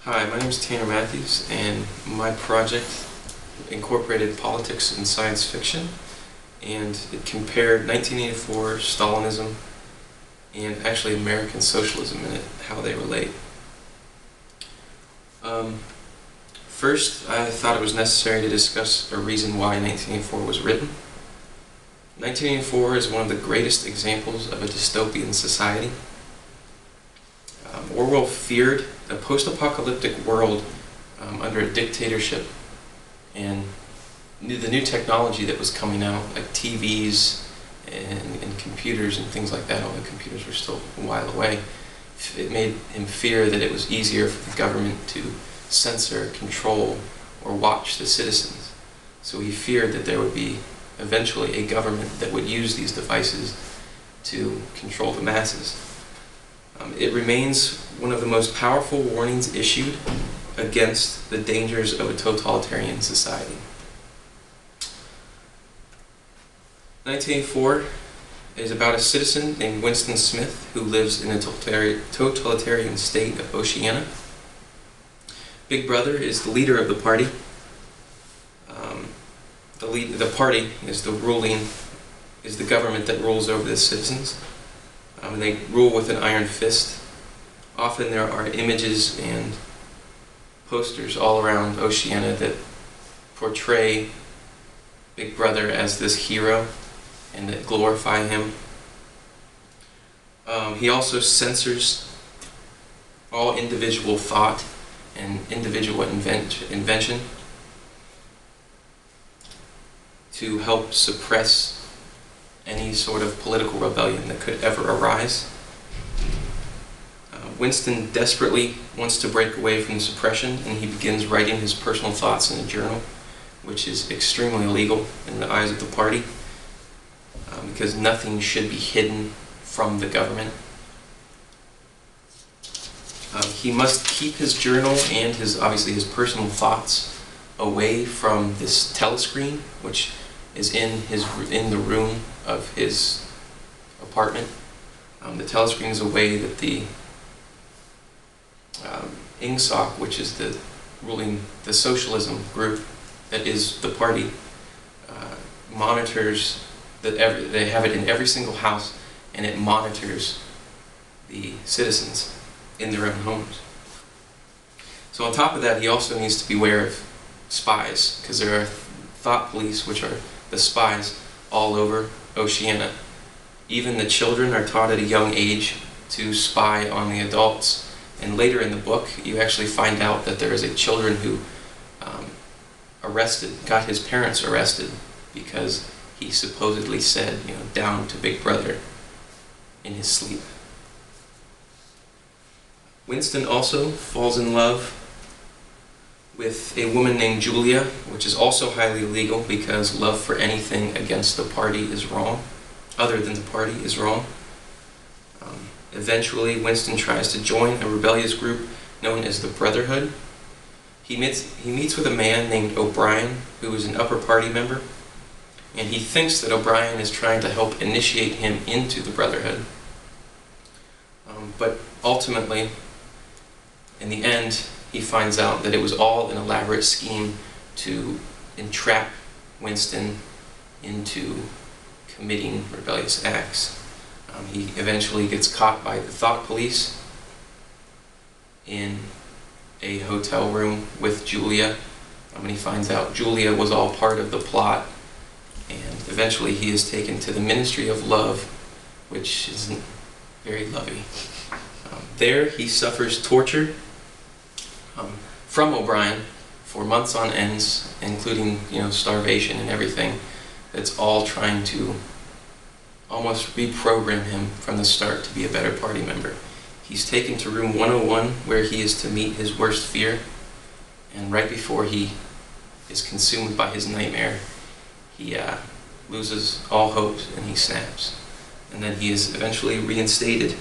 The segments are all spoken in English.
Hi, my name is Tanner Matthews, and my project incorporated politics and science fiction, and it compared 1984 Stalinism and actually American socialism in it, how they relate. First, I thought it was necessary to discuss a reason why 1984 was written. 1984 is one of the greatest examples of a dystopian society. Orwell feared a post-apocalyptic world under a dictatorship, and the new technology that was coming out, like TVs and computers and things like that, although computers were still a while away, it made him fear that it was easier for the government to censor, control, or watch the citizens. So he feared that there would be eventually a government that would use these devices to control the masses. It remains one of the most powerful warnings issued against the dangers of a totalitarian society. 1984 is about a citizen named Winston Smith who lives in a totalitarian state of Oceania. Big Brother is the leader of the party. The party is the government that rules over the citizens. And they rule with an iron fist. Often there are images and posters all around Oceania that portray Big Brother as this hero and that glorify him. He also censors all individual thought and individual invention to help suppress any sort of political rebellion that could ever arise. Winston desperately wants to break away from the suppression, and he begins writing his personal thoughts in a journal, which is extremely illegal in the eyes of the party, because nothing should be hidden from the government. He must keep his journal and obviously his personal thoughts away from this telescreen, which is in the room of his apartment. The telescreen is a way that the INGSOC, which is the socialism group that is the party, monitors that they have it in every single house, and it monitors the citizens in their own homes. So on top of that, he also needs to beware of spies, because there are thought police, which are the spies all over Oceania. Even the children are taught at a young age to spy on the adults. And later in the book, you actually find out that there is a children who got his parents arrested because he supposedly said, down to Big Brother in his sleep. Winston also falls in love with a woman named Julia, which is also highly illegal because love for anything against the party is wrong, other than the party is wrong. Eventually, Winston tries to join a rebellious group known as the Brotherhood. He meets with a man named O'Brien, who is an upper party member, and he thinks that O'Brien is trying to help initiate him into the Brotherhood. But ultimately, in the end, he finds out that it was all an elaborate scheme to entrap Winston into committing rebellious acts. He eventually gets caught by the thought police in a hotel room with Julia. And he finds out Julia was all part of the plot, and eventually he is taken to the Ministry of Love, which isn't very lovey. There he suffers torture from O'Brien for months on ends, including starvation and everything. That's all trying to almost reprogram him from the start to be a better party member. He's taken to room 101, where he is to meet his worst fear, and right before he is consumed by his nightmare, he loses all hope and he snaps. And then he is eventually reinstated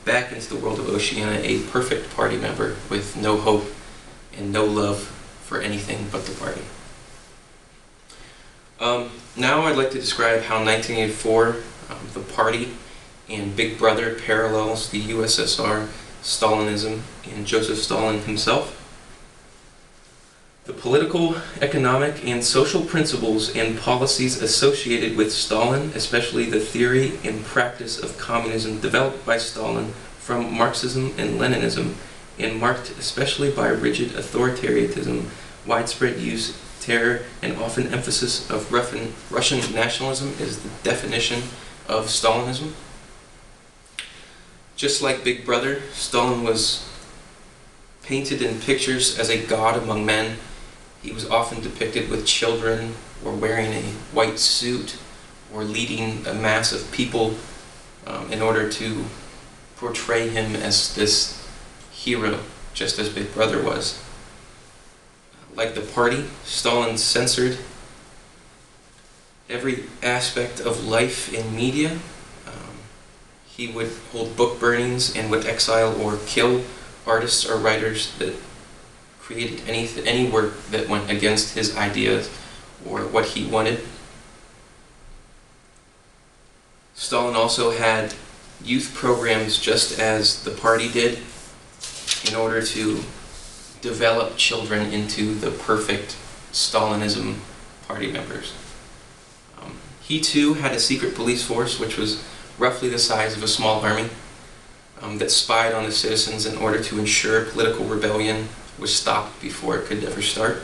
back into the world of Oceania, a perfect party member with no hope and no love for anything but the party. Now I'd like to describe how 1984, the party, and Big Brother parallels the USSR, Stalinism, and Joseph Stalin himself. The political, economic, and social principles and policies associated with Stalin, especially the theory and practice of communism developed by Stalin from Marxism and Leninism, and marked especially by rigid authoritarianism, widespread use, terror, and often emphasis of Russian nationalism is the definition of Stalinism. Just like Big Brother, Stalin was painted in pictures as a god among men. He was often depicted with children, or wearing a white suit, or leading a mass of people in order to portray him as this hero, just as Big Brother was. Like the party, Stalin censored every aspect of life in media. He would hold book burnings and would exile or kill artists or writers that created any work that went against his ideas or what he wanted. Stalin also had youth programs just as the party did in order to develop children into the perfect Stalinism party members. He too had a secret police force which was roughly the size of a small army that spied on the citizens in order to ensure political rebellion was stopped before it could ever start.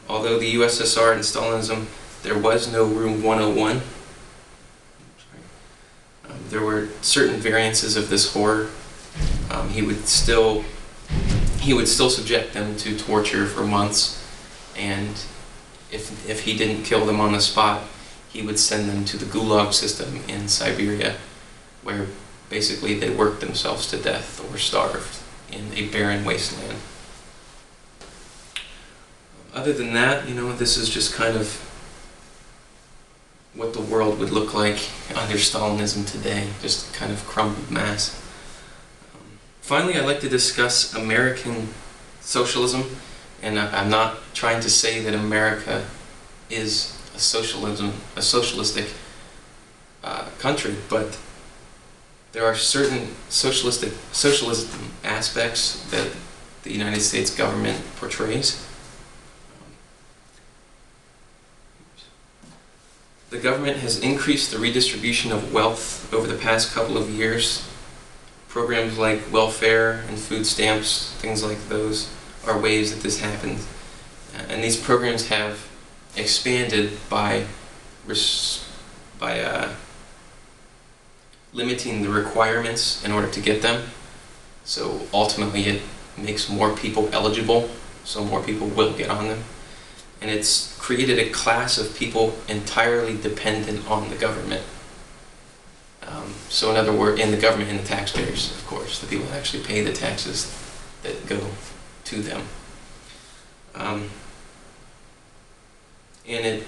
Although the USSR and Stalinism, there was no Room 101. There were certain variances of this horror. He would still subject them to torture for months, and if he didn't kill them on the spot, he would send them to the Gulag system in Siberia, where basically they worked themselves to death or starved in a barren wasteland. Other than that, this is just kind of what the world would look like under Stalinism today, just kind of crumbled mass. Finally, I'd like to discuss American socialism, and I'm not trying to say that America is a socialistic country, but there are certain socialism aspects that the United States government portrays. The government has increased the redistribution of wealth over the past couple of years. Programs like welfare and food stamps, things like those, are ways that this happens. And these programs have expanded by limiting the requirements in order to get them. So ultimately it makes more people eligible, so more people will get on them. And it's created a class of people entirely dependent on the government. So in other words, in the government and the taxpayers, of course, the people that actually pay the taxes that go to them. And it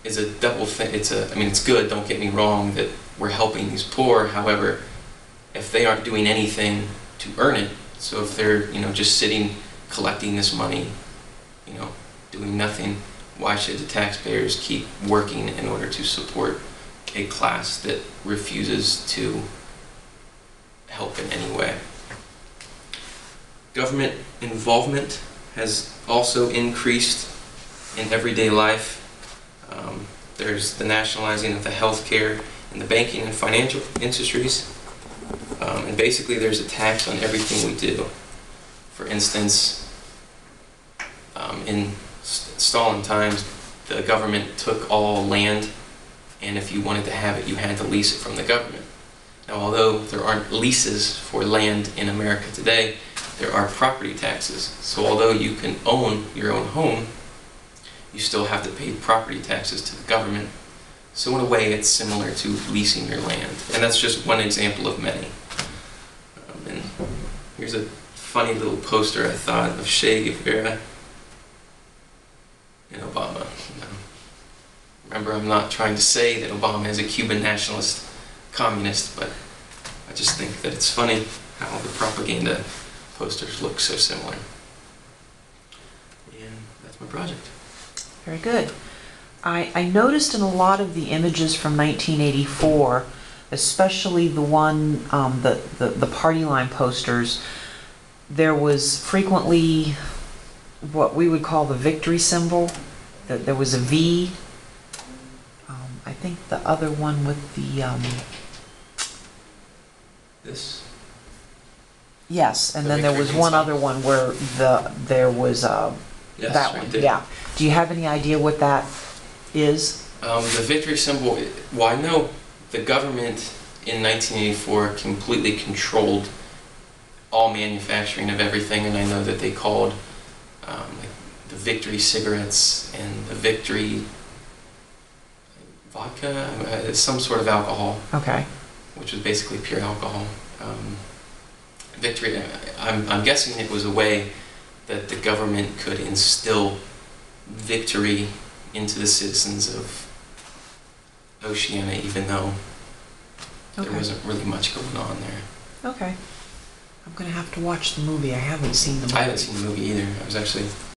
is a double thing. It's good, don't get me wrong, that we're helping these poor. However, if they aren't doing anything to earn it, so if they're just sitting collecting this money, doing nothing, why should the taxpayers keep working in order to support a class that refuses to help in any way? Government involvement has also increased in everyday life. There's the nationalizing of the healthcare and the banking and financial industries. And basically there's a tax on everything we do. For instance, in Stalin times, the government took all land, and if you wanted to have it, you had to lease it from the government. Now, although there aren't leases for land in America today, there are property taxes. So although you can own your own home, you still have to pay property taxes to the government. So in a way, it's similar to leasing your land. And that's just one example of many. And here's a funny little poster I thought of Che Guevara and Obama. Remember, I'm not trying to say that Obama is a Cuban nationalist communist, but I just think that it's funny how the propaganda posters look so similar. And that's my project. Very good. I noticed in a lot of the images from 1984, especially the one, the party line posters, there was frequently what we would call the victory symbol, that there was a V. I think the other one with the, This? yes, and The then there victory was means one something. other one where there was Yes, that right one, there. yeah. Do you have any idea what that is? The victory symbol, well, I know the government in 1984 completely controlled all manufacturing of everything, and I know that they called like the victory cigarettes and the victory vodka, some sort of alcohol, Okay. which was basically pure alcohol. Victory, I'm guessing it was a way that the government could instill victory into the citizens of Oceania, even though there Okay. wasn't really much going on there. Okay. I'm gonna have to watch the movie. I haven't seen the movie. I haven't seen the movie either. I was actually